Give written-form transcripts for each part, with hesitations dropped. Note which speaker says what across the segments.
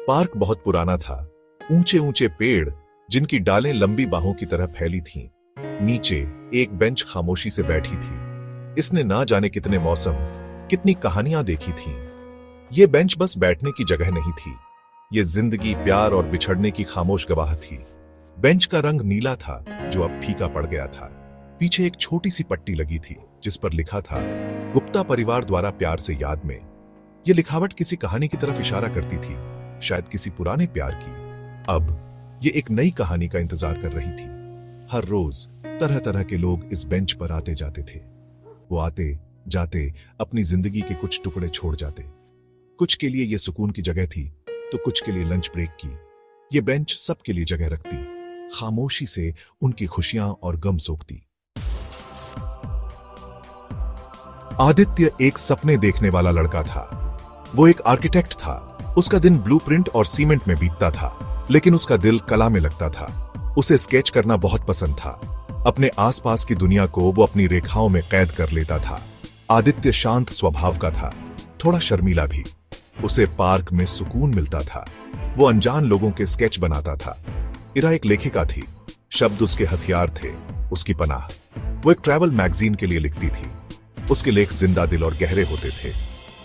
Speaker 1: Park बहुत पुराना था। ऊंचे ऊंचे पेड़ जिनकी डालें लंबी बाहों की तरह फैली थीं। नीचे एक बेंच खामोशी से बैठी थी। इसने ना जाने कितने मौसम, कितनी कहानियां देखी थीं। ये बेंच बस बैठने की जगह नहीं थी, ये जिंदगी, प्यार और बिछड़ने की खामोश गवाह थी। बेंच का रंग नीला था जो अब फीका पड़ गया था। पीछे एक छोटी सी पट्टी लगी थी जिस पर लिखा था, गुप्ता परिवार द्वारा प्यार से याद में। यह लिखावट किसी कहानी की तरफ इशारा करती थी, शायद किसी पुराने प्यार की। अब ये एक नई कहानी का इंतजार कर रही थी। हर रोज तरह तरह के लोग इस बेंच पर आते जाते थे। वो आते जाते अपनी जिंदगी के कुछ टुकड़े छोड़ जाते। कुछ के लिए यह सुकून की जगह थी तो कुछ के लिए लंच ब्रेक की। ये बेंच सबके लिए जगह रखती, खामोशी से उनकी खुशियां और गम सोखती। आदित्य एक सपने देखने वाला लड़का था। वो एक आर्किटेक्ट था। उसका दिन ब्लूप्रिंट और सीमेंट में बीतता था, लेकिन उसका दिल कला में लगता था। उसे स्केच करना बहुत पसंद था। अपने आसपास की दुनिया को वो अपनी रेखाओं में कैद कर लेता था। आदित्य शांत स्वभाव का था, थोड़ा शर्मीला भी। उसे पार्क में सुकून मिलता था। वो अनजान लोगों के स्केच बनाता था। इरा एक लेखिका थी। शब्द उसके हथियार थे, उसकी पनाह। वो एक ट्रैवल मैगजीन के लिए लिखती थी। उसके लेख जिंदा दिल और गहरे होते थे।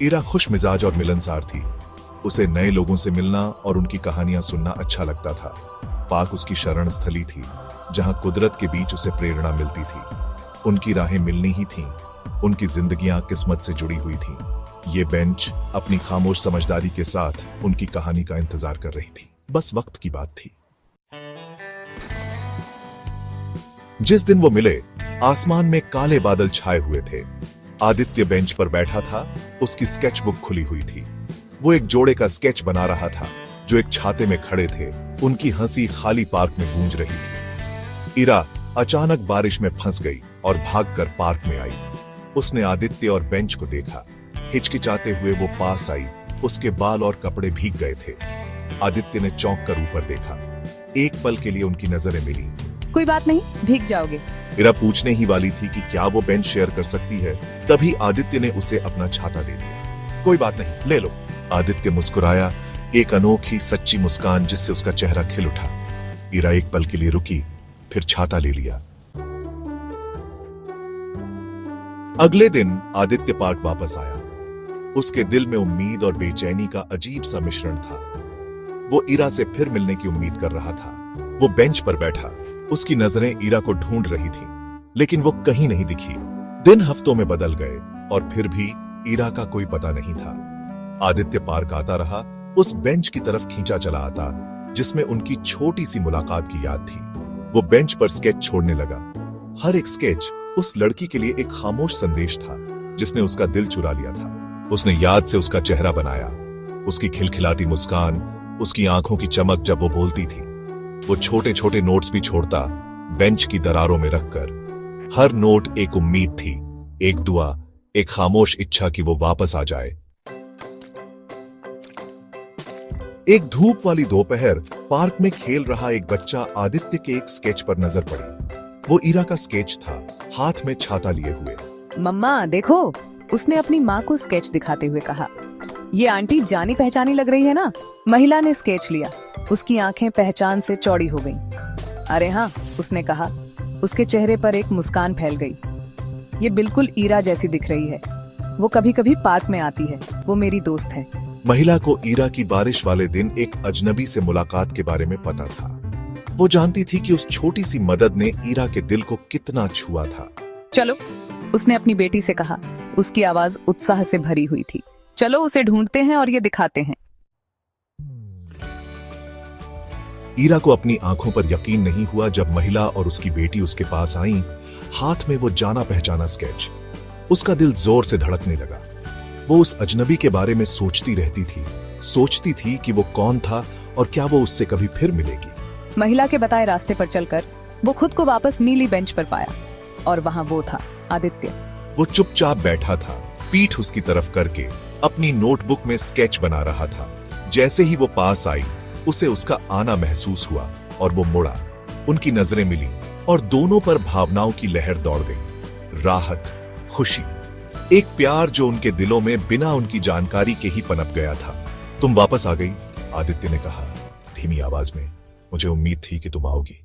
Speaker 1: इरा खुश मिजाज और मिलनसार थी। उसे नए लोगों से मिलना और उनकी कहानियां सुनना अच्छा लगता था। पार्क उसकी शरण स्थली थी, जहां कुदरत के बीच उसे प्रेरणा मिलती थी। उनकी राहें मिलनी ही थीं। उनकी जिंदगियां किस्मत से जुड़ी हुई थीं। ये बेंच अपनी खामोश समझदारी के साथ उनकी कहानी का इंतजार कर रही थी। बस वक्त की बात थी। जिस दिन वो मिले, आसमान में काले बादल छाए हुए थे। आदित्य बेंच पर बैठा था, उसकी स्केच बुक खुली हुई थी। वो एक जोड़े का स्केच बना रहा था जो एक छाते में खड़े थे। उनकी हंसी खाली पार्क में गूंज रही थी। इरा अचानक बारिश में फंस गई और भागकर पार्क में आई। उसने आदित्य और बेंच को देखा। हिचकिचाते हुए वो पास आई। उसके बाल और कपड़े भीग गए थे। आदित्य ने चौंक कर ऊपर देखा। एक पल के लिए उनकी नजरें मिली।
Speaker 2: कोई बात नहीं, भीग जाओगे।
Speaker 1: इरा पूछने ही वाली थी कि क्या वो बेंच शेयर कर सकती है, तभी आदित्य ने उसे अपना छाता दे दिया। कोई बात नहीं, ले लो। आदित्य मुस्कुराया, एक अनोखी सच्ची मुस्कान जिससे उसका चेहरा खिल उठा। इरा एक पल के लिए रुकी, फिर छाता ले लिया। अगले दिन आदित्य पार्क वापस आया। उसके दिल में उम्मीद और बेचैनी का अजीब सा मिश्रण था। वो इरा से फिर मिलने की उम्मीद कर रहा था। वो बेंच पर बैठा, उसकी नजरें इरा को ढूंढ रही थीं, लेकिन वो कहीं नहीं दिखी। दिन हफ्तों में बदल गए और फिर भी इरा का कोई पता नहीं था। आदित्य पार्क आता रहा, उस बेंच की तरफ खींचा चला आता जिसमें उनकी छोटी सी मुलाकात की याद थी। वो बेंच पर स्केच छोड़ने लगा। हर एक स्केच उस लड़की के लिए एक खामोश संदेश था जिसने उसका दिल चुरा लिया था। उसने याद से उसका चेहरा बनाया, उसकी खिलखिलाती मुस्कान, उसकी आंखों की चमक जब वो बोलती थी। वो छोटे छोटे नोट्स भी छोड़ता, बेंच की दरारों में रखकर। हर नोट एक उम्मीद थी, एक दुआ, एक खामोश इच्छा कि वो वापस आ जाए। एक धूप वाली दोपहर पार्क में खेल रहा एक बच्चा आदित्य के एक स्केच पर नजर पड़ी। वो इरा का स्केच था, हाथ में छाता लिए हुए।
Speaker 2: मम्मा देखो, उसने अपनी माँ को स्केच दिखाते हुए कहा। ये आंटी जानी पहचानी लग रही है ना। महिला ने स्केच लिया। उसकी आंखें पहचान से चौड़ी हो गईं। अरे हाँ, उसने कहा। उसके चेहरे पर एक मुस्कान फैल गई। ये बिल्कुल ईरा जैसी दिख रही है। वो कभी कभी पार्क में आती है। वो मेरी दोस्त है।
Speaker 1: महिला को ईरा की बारिश वाले दिन एक अजनबी से मुलाकात के बारे में पता था। वो जानती थी कि उस छोटी सी मदद ने ईरा के दिल को कितना छुआ था।
Speaker 2: चलो, उसने अपनी बेटी से कहा। उसकी आवाज उत्साह से भरी हुई थी। चलो उसे ढूंढते हैं और ये दिखाते हैं।
Speaker 1: ईरा को अपनी आंखों पर यकीन नहीं हुआ जब महिला और उसकी बेटी उसके पास आईं, हाथ में वो जाना पहचाना स्केच। उसका दिल जोर से धड़कने लगा। वो उस अजनबी के बारे में सोचती रहती थी, सोचती थी कि वो कौन था और क्या वो उससे कभी फिर मिलेगी।
Speaker 2: महिला के बताए रास्ते पर चलकर वो खुद को वापस नीली बेंच पर पाया और वहां वो था, आदित्य।
Speaker 1: वो चुपचाप बैठा था, पीठ उसकी तरफ करके अपनी नोटबुक में स्केच बना रहा था। जैसे ही वो पास आई, उसे उसका आना महसूस हुआ और वो मुड़ा। उनकी नजरें मिली और दोनों पर भावनाओं की लहर दौड़ गई। राहत, खुशी, एक प्यार जो उनके दिलों में बिना उनकी जानकारी के ही पनप गया था। तुम वापस आ गई, आदित्य ने कहा धीमी आवाज में, मुझे उम्मीद थी कि तुम आओगी।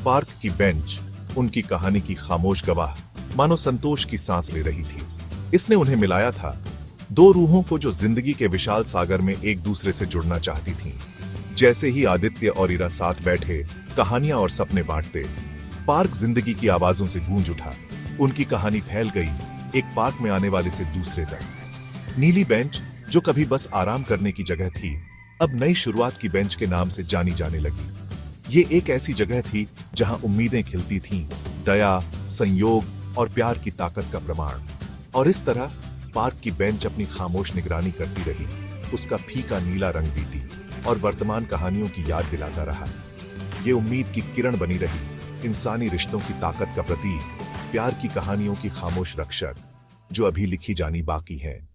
Speaker 1: पार्क की बेंच उनकी कहानी की खामोश गवाह मानो संतोष की सांस ले रही थी। इसने उन्हें मिलाया था, दो रूहों को जो जिंदगी के विशाल सागर में एक दूसरे से जुड़ना चाहती थीं। जैसे ही आदित्य और इरा साथ बैठे कहानियां और सपने बांटते, पार्क जिंदगी की आवाजों से गूंज उठा। उनकी कहानी फैल गई, एक पार्क में आने वाले से दूसरे तक। नीली बेंच जो कभी बस आराम करने की जगह थी, अब नई शुरुआत की बेंच के नाम से जानी जाने लगी। ये एक ऐसी जगह थी जहां उम्मीदें खिलती थीं, दया, संयोग और प्यार की ताकत का प्रमाण। और इस तरह पार्क की बेंच अपनी खामोश निगरानी करती रही, उसका फीका नीला रंग बीती और वर्तमान कहानियों की याद दिलाता रहा। ये उम्मीद की किरण बनी रही, इंसानी रिश्तों की ताकत का प्रतीक, प्यार की कहानियों की खामोश रक्षक जो अभी लिखी जानी बाकी है।